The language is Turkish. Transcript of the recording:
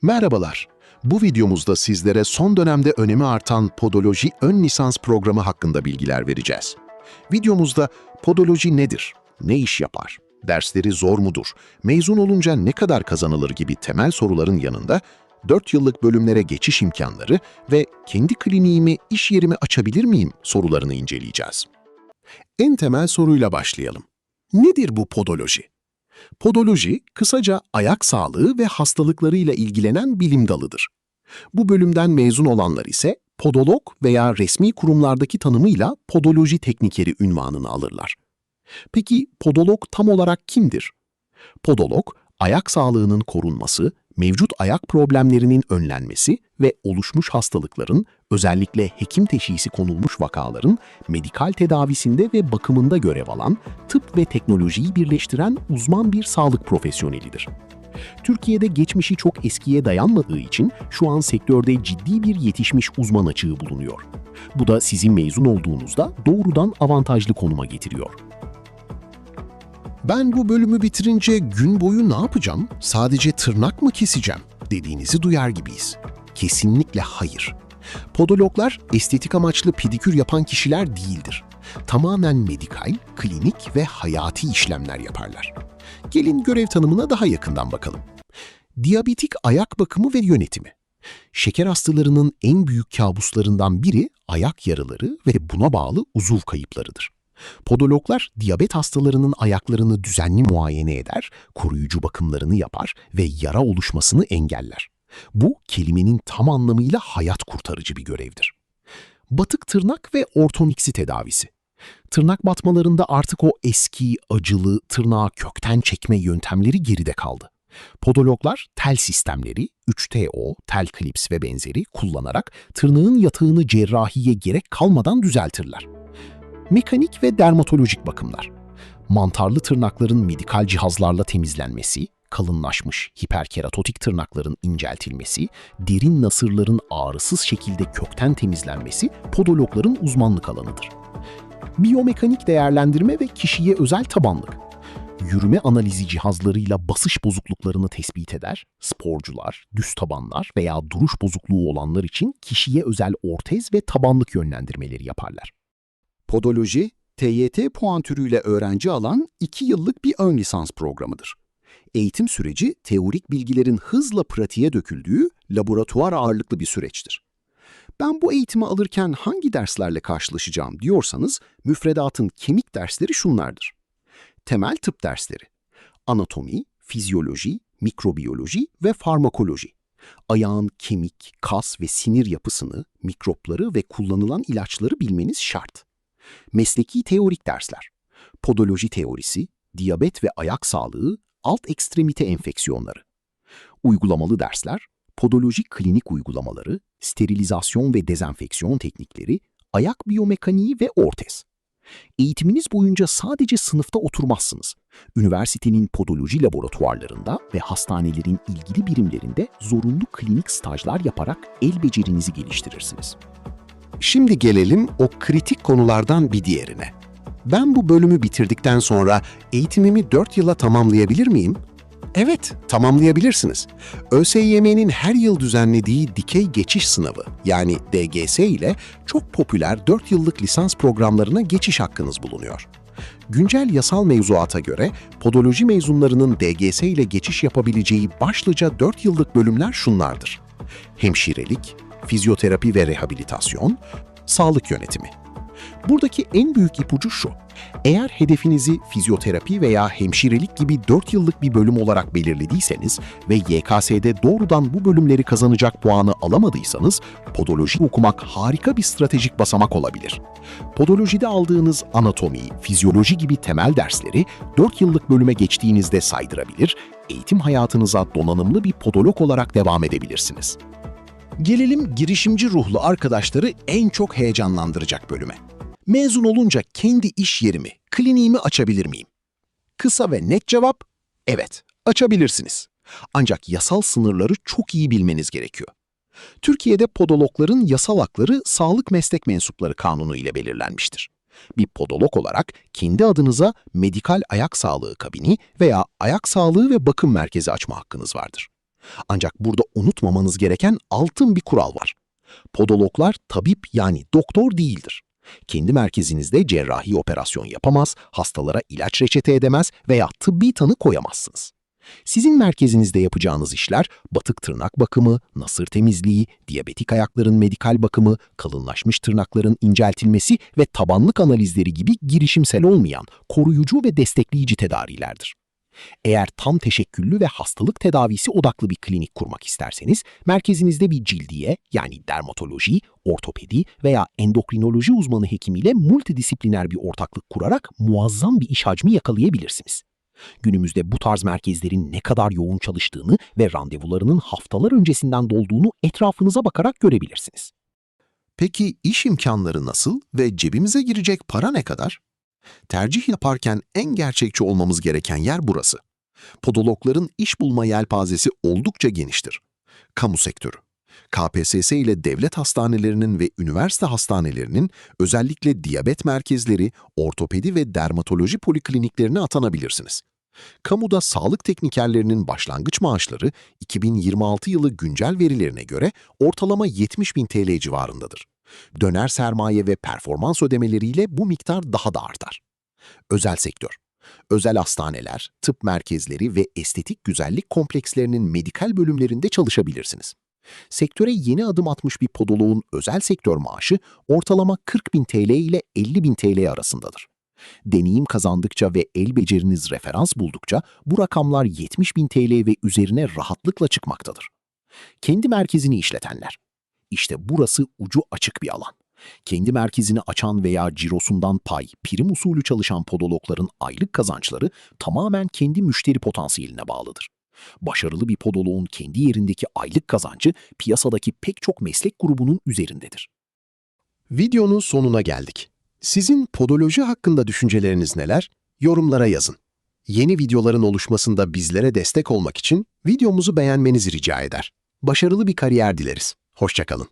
Merhabalar. Bu videomuzda sizlere son dönemde önemi artan podoloji ön lisans programı hakkında bilgiler vereceğiz. Videomuzda podoloji nedir? Ne iş yapar? Dersleri zor mudur? Mezun olunca ne kadar kazanılır gibi temel soruların yanında 4 yıllık bölümlere geçiş imkanları ve kendi kliniğimi, iş yerimi açabilir miyim sorularını inceleyeceğiz. En temel soruyla başlayalım. Nedir bu podoloji? Podoloji, kısaca ayak sağlığı ve hastalıklarıyla ilgilenen bilim dalıdır. Bu bölümden mezun olanlar ise podolog veya resmi kurumlardaki tanımıyla podoloji teknikeri unvanını alırlar. Peki podolog tam olarak kimdir? Podolog, ayak sağlığının korunması, mevcut ayak problemlerinin önlenmesi ve oluşmuş hastalıkların, özellikle hekim teşhisi konulmuş vakaların medikal tedavisinde ve bakımında görev alan, tıp ve teknolojiyi birleştiren uzman bir sağlık profesyonelidir. Türkiye'de geçmişi çok eskiye dayanmadığı için şu an sektörde ciddi bir yetişmiş uzman açığı bulunuyor. Bu da sizin mezun olduğunuzda doğrudan avantajlı konuma getiriyor. Ben bu bölümü bitirince gün boyu ne yapacağım? Sadece tırnak mı keseceğim dediğinizi duyar gibiyiz. Kesinlikle hayır. Podologlar estetik amaçlı pedikür yapan kişiler değildir. Tamamen medikal, klinik ve hayati işlemler yaparlar. Gelin görev tanımına daha yakından bakalım. Diyabetik ayak bakımı ve yönetimi. Şeker hastalarının en büyük kabuslarından biri ayak yaraları ve buna bağlı uzuv kayıplarıdır. Podologlar diyabet hastalarının ayaklarını düzenli muayene eder, koruyucu bakımlarını yapar ve yara oluşmasını engeller. Bu kelimenin tam anlamıyla hayat kurtarıcı bir görevdir. Batık tırnak ve ortodoksi tedavisi. Tırnak batmalarında artık o eski, acılı tırnağı kökten çekme yöntemleri geride kaldı. Podologlar tel sistemleri, 3TO, tel klips ve benzeri kullanarak tırnağın yatağını cerrahiye gerek kalmadan düzeltirler. Mekanik ve dermatolojik bakımlar. Mantarlı tırnakların medikal cihazlarla temizlenmesi, kalınlaşmış hiperkeratotik tırnakların inceltilmesi, derin nasırların ağrısız şekilde kökten temizlenmesi podologların uzmanlık alanıdır. Biyomekanik değerlendirme ve kişiye özel tabanlık. Yürüme analizi cihazlarıyla basış bozukluklarını tespit eder, sporcular, düz tabanlar veya duruş bozukluğu olanlar için kişiye özel ortez ve tabanlık yönlendirmeleri yaparlar. Podoloji, TYT puantürüyle öğrenci alan 2 yıllık bir ön lisans programıdır. Eğitim süreci, teorik bilgilerin hızla pratiğe döküldüğü laboratuvar ağırlıklı bir süreçtir. Ben bu eğitimi alırken hangi derslerle karşılaşacağım diyorsanız, müfredatın kemik dersleri şunlardır. Temel tıp dersleri, anatomi, fizyoloji, mikrobiyoloji ve farmakoloji. Ayağın kemik, kas ve sinir yapısını, mikropları ve kullanılan ilaçları bilmeniz şart. Mesleki teorik dersler, podoloji teorisi, diyabet ve ayak sağlığı, alt ekstremite enfeksiyonları. Uygulamalı dersler, podoloji klinik uygulamaları, sterilizasyon ve dezenfeksiyon teknikleri, ayak biyomekaniği ve ortez. Eğitiminiz boyunca sadece sınıfta oturmazsınız. Üniversitenin podoloji laboratuvarlarında ve hastanelerin ilgili birimlerinde zorunlu klinik stajlar yaparak el becerinizi geliştirirsiniz. Şimdi gelelim o kritik konulardan bir diğerine. Ben bu bölümü bitirdikten sonra eğitimimi 4 yıla tamamlayabilir miyim? Evet, tamamlayabilirsiniz. ÖSYM'nin her yıl düzenlediği dikey geçiş sınavı yani DGS ile çok popüler 4 yıllık lisans programlarına geçiş hakkınız bulunuyor. Güncel yasal mevzuata göre podoloji mezunlarının DGS ile geçiş yapabileceği başlıca 4 yıllık bölümler şunlardır. Hemşirelik, fizyoterapi ve rehabilitasyon, sağlık yönetimi. Buradaki en büyük ipucu şu: eğer hedefinizi fizyoterapi veya hemşirelik gibi 4 yıllık bir bölüm olarak belirlediyseniz ve YKS'de doğrudan bu bölümleri kazanacak puanı alamadıysanız, podoloji okumak harika bir stratejik basamak olabilir. Podolojide aldığınız anatomi, fizyoloji gibi temel dersleri 4 yıllık bölüme geçtiğinizde saydırabilir, eğitim hayatınıza donanımlı bir podolog olarak devam edebilirsiniz. Gelelim girişimci ruhlu arkadaşları en çok heyecanlandıracak bölüme. Mezun olunca kendi iş yerimi, kliniğimi açabilir miyim? Kısa ve net cevap, evet, açabilirsiniz. Ancak yasal sınırları çok iyi bilmeniz gerekiyor. Türkiye'de podologların yasal hakları Sağlık Meslek Mensupları Kanunu ile belirlenmiştir. Bir podolog olarak kendi adınıza medikal ayak sağlığı kabini veya ayak sağlığı ve bakım merkezi açma hakkınız vardır. Ancak burada unutmamanız gereken altın bir kural var. Podologlar tabip yani doktor değildir. Kendi merkezinizde cerrahi operasyon yapamaz, hastalara ilaç reçete edemez veya tıbbi tanı koyamazsınız. Sizin merkezinizde yapacağınız işler batık tırnak bakımı, nasır temizliği, diyabetik ayakların medikal bakımı, kalınlaşmış tırnakların inceltilmesi ve tabanlık analizleri gibi girişimsel olmayan koruyucu ve destekleyici tedavilerdir. Eğer tam teşekküllü ve hastalık tedavisi odaklı bir klinik kurmak isterseniz, merkezinizde bir cildiye yani dermatoloji, ortopedi veya endokrinoloji uzmanı hekimiyle multidisipliner bir ortaklık kurarak muazzam bir iş hacmi yakalayabilirsiniz. Günümüzde bu tarz merkezlerin ne kadar yoğun çalıştığını ve randevularının haftalar öncesinden dolduğunu etrafınıza bakarak görebilirsiniz. Peki iş imkanları nasıl ve cebimize girecek para ne kadar? Tercih yaparken en gerçekçi olmamız gereken yer burası. Podologların iş bulma yelpazesi oldukça geniştir. Kamu sektörü. KPSS ile devlet hastanelerinin ve üniversite hastanelerinin özellikle diyabet merkezleri, ortopedi ve dermatoloji polikliniklerine atanabilirsiniz. Kamuda sağlık teknikerlerinin başlangıç maaşları 2026 yılı güncel verilerine göre ortalama 70.000 TL civarındadır. Döner sermaye ve performans ödemeleriyle bu miktar daha da artar. Özel sektör. Özel hastaneler, tıp merkezleri ve estetik güzellik komplekslerinin medikal bölümlerinde çalışabilirsiniz. Sektöre yeni adım atmış bir podoloğun özel sektör maaşı ortalama 40.000 TL ile 50.000 TL arasındadır. Deneyim kazandıkça ve el beceriniz referans buldukça bu rakamlar 70.000 TL ve üzerine rahatlıkla çıkmaktadır. Kendi merkezini işletenler. İşte burası ucu açık bir alan. Kendi merkezini açan veya cirosundan pay, prim usulü çalışan podologların aylık kazançları tamamen kendi müşteri potansiyeline bağlıdır. Başarılı bir podoloğun kendi yerindeki aylık kazancı piyasadaki pek çok meslek grubunun üzerindedir. Videonun sonuna geldik. Sizin podoloji hakkında düşünceleriniz neler? Yorumlara yazın. Yeni videoların oluşmasında bizlere destek olmak için videomuzu beğenmenizi rica eder. Başarılı bir kariyer dileriz. Hoşça kalın.